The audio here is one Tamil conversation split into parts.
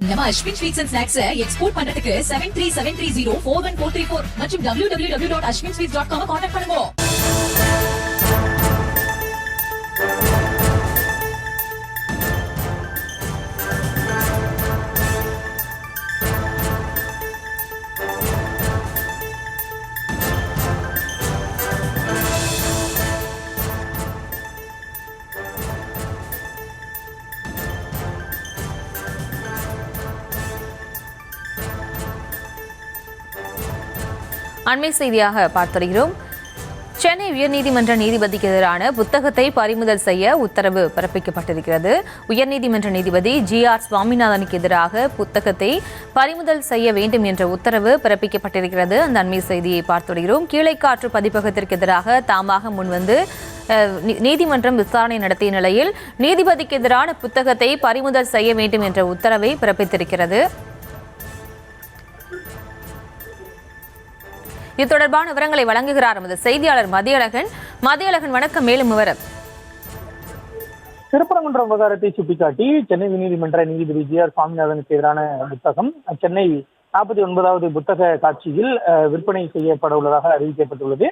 நம்ம Ashwin sweets and snacks export பண்றதுக்கு 7373041434 மற்றும் www.ashwinsweets.com கான்டாக்ட் பண்ணுங்க. அண்மை செய்தியாக பார்த்திருக்கிறோம். சென்னை உயர்நீதிமன்ற நீதிபதிக்கு எதிரான புத்தகத்தை பறிமுதல் செய்ய உத்தரவு பிறப்பிக்கப்பட்டிருக்கிறது. உயர்நீதிமன்ற நீதிபதி GR சுவாமிநாதனுக்கு எதிராக புத்தகத்தை பறிமுதல் செய்ய வேண்டும் என்ற உத்தரவு பிறப்பிக்கப்பட்டிருக்கிறது. அந்த அண்மை செய்தியை பார்த்திருக்கிறோம். கீழைக்காற்று பதிப்பகத்திற்கு எதிராக தாமாக முன்வந்து நீதிமன்றம் விசாரணை நடத்திய நிலையில் நீதிபதிக்கு எதிரான புத்தகத்தை பறிமுதல் செய்ய வேண்டும் என்ற உத்தரவை பிறப்பித்திருக்கிறது. இது தொடர்பான விவரங்களை வழங்குகிறார் நமது செய்தியாளர் மதியழகன். வணக்கம். மேலும் விவரம். திருப்பரங்குன்ற விவகாரத்தை சுட்டிக்காட்டி சென்னை உயர்நீதிமன்ற நீதிபதி GR சுவாமிநாதனுக்கு எதிரான புத்தகம் சென்னை 49வது புத்தக காட்சியில் விற்பனை செய்யப்பட உள்ளதாக அறிவிக்கப்பட்டுள்ளது.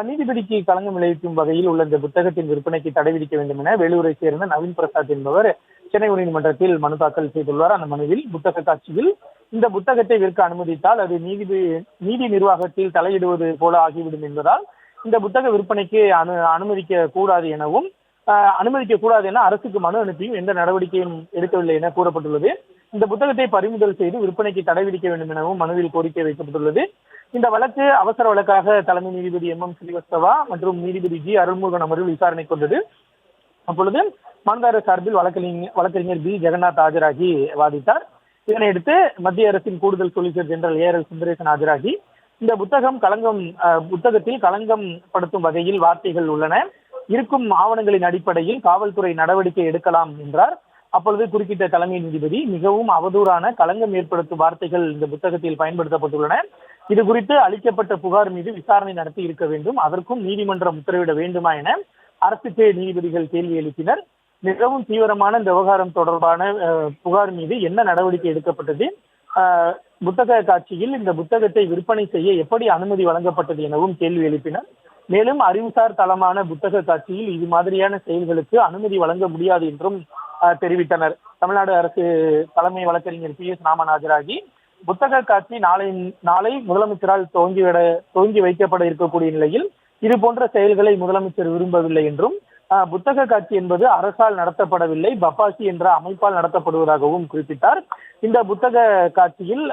நீதிபதிக்கு களங்கம் விளைவிக்கும் வகையில் உள்ள இந்த புத்தகத்தின் விற்பனைக்கு தடை விதிக்க வேண்டும் என வேலூரை சேர்ந்த நவீன் பிரசாத் என்பவர் சென்னை உயர்நீதிமன்றத்தில் மனு தாக்கல் செய்துள்ளார். அந்த மனுவில் புத்தக காட்சியில் இந்த புத்தகத்தை விற்க அனுமதித்தால் அது நீதி நிர்வாகத்தில் தலையிடுவது போல ஆகிவிடும் என்பதால் இந்த புத்தக விற்பனைக்கு அனுமதிக்க கூடாது என அரசுக்கு மனு அனுப்பியும் எந்த நடவடிக்கையும் எடுக்கவில்லை என கூறப்பட்டுள்ளது. இந்த புத்தகத்தை பறிமுதல் செய்து விற்பனைக்கு தடை விதிக்க வேண்டும் எனவும் மனுவில் கோரிக்கை வைக்கப்பட்டுள்ளது. இந்த வழக்கு அவசர வழக்காக தலைமை நீதிபதி MM ஸ்ரீவஸ்தவா மற்றும் நீதிபதி G அருள்முருகன் அமர்வில் விசாரணை கொண்டது. அப்பொழுது மனுதாரர் சார்பில் வழக்கறிஞர் B ஜெகநாத் ஆஜராகி வாதிட்டார். இதனையடுத்து மத்திய அரசின் கூடுதல் சொலிசிட்டர் ஜெனரல் ARL சுந்தரேசன் ஆஜராகி இந்த புத்தகத்தில் களங்கம் படுத்தும் வகையில் வார்த்தைகள் உள்ளன, இருக்கும் ஆவணங்களின் அடிப்படையில் காவல்துறை நடவடிக்கை எடுக்கலாம் என்றார். அப்பொழுது குறுக்கிட்ட தலைமை நீதிபதி மிகவும் அவதூறான களங்கம் ஏற்படுத்தும் வார்த்தைகள் இந்த புத்தகத்தில் பயன்படுத்தப்பட்டுள்ளன, இது குறித்து அளிக்கப்பட்ட புகார் மீது விசாரணை நடத்தி இருக்க வேண்டும், அதற்கும் நீதிமன்றம் உத்தரவிட வேண்டுமா என அரசுக்கு நீதிபதிகள் கேள்வி எழுப்பினர். மிகவும் தீவிரமான இந்த விவகாரம் தொடர்பான புகார் மீது என்ன நடவடிக்கை எடுக்கப்பட்டது, புத்தக காட்சியில் இந்த புத்தகத்தை விற்பனை செய்ய எப்படி அனுமதி வழங்கப்பட்டது எனவும் கேள்வி எழுப்பினர். மேலும் அறிவுசார் தளமான புத்தக காட்சியில் இது மாதிரியான செயல்களுக்கு அனுமதி வழங்க முடியாது என்றும் தெரிவித்தனர். தமிழ்நாடு அரசு தலைமை வழக்கறிஞர் PS ராமன் ஆஜராகி புத்தக காட்சி நாளை முதலமைச்சரால் துவங்கி வைக்கப்பட இருக்கக்கூடிய நிலையில் இது போன்ற செயல்களை முதலமைச்சர் விரும்பவில்லை என்றும் புத்தக காட்சி என்பது அரசால் நடத்தப்படவில்லை, பப்பாசி என்ற அமைப்பால் நடத்தப்படுவதாகவும் குறிப்பிட்டார். இந்த புத்தக காட்சியில்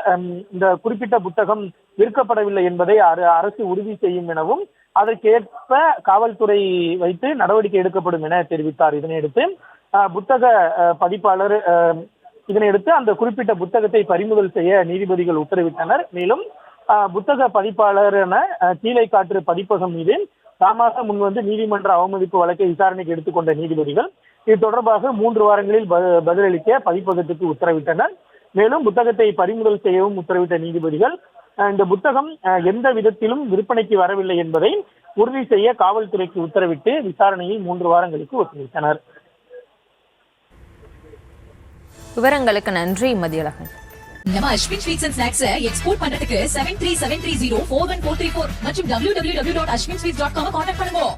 இந்த குறிப்பிட்ட புத்தகம் விற்கப்படவில்லை என்பதை அரசு உறுதி செய்யும் எனவும் அதற்கேற்ப காவல்துறை வைத்து நடவடிக்கை எடுக்கப்படும் என தெரிவித்தார். இதனையடுத்து அந்த குறிப்பிட்ட புத்தகத்தை பறிமுதல் செய்ய நீதிபதிகள் உத்தரவிட்டனர். மேலும் புத்தக பதிப்பாளர் என கீழைக்காற்று பதிப்பகம் மீது தாமாக முன்வந்து நீதிமன்ற அவமதிப்பு வழக்கை விசாரணைக்கு எடுத்துக்கொண்ட நீதிபதிகள் இது தொடர்பாக 3 வாரங்களில் பதிலளிக்க பதிப்பகத்துக்கு உத்தரவிட்டனர். மேலும் புத்தகத்தை பறிமுதல் செய்யவும் உத்தரவிட்ட நீதிபதிகள் இந்த புத்தகம் எந்த விதத்திலும் விற்பனைக்கு வரவில்லை என்பதை உறுதி செய்ய காவல்துறைக்கு உத்தரவிட்டு விசாரணையை 3 வாரங்களுக்கு ஒத்திவைத்தனர். விவரங்களுக்கு நன்றி மதியழகன். நம்ம Ashwin sweets and snacks export பண்றதுக்கு 7373041434 மற்றும் www.ashwinsweets.com கான்டாக்ட் பண்ணுங்க.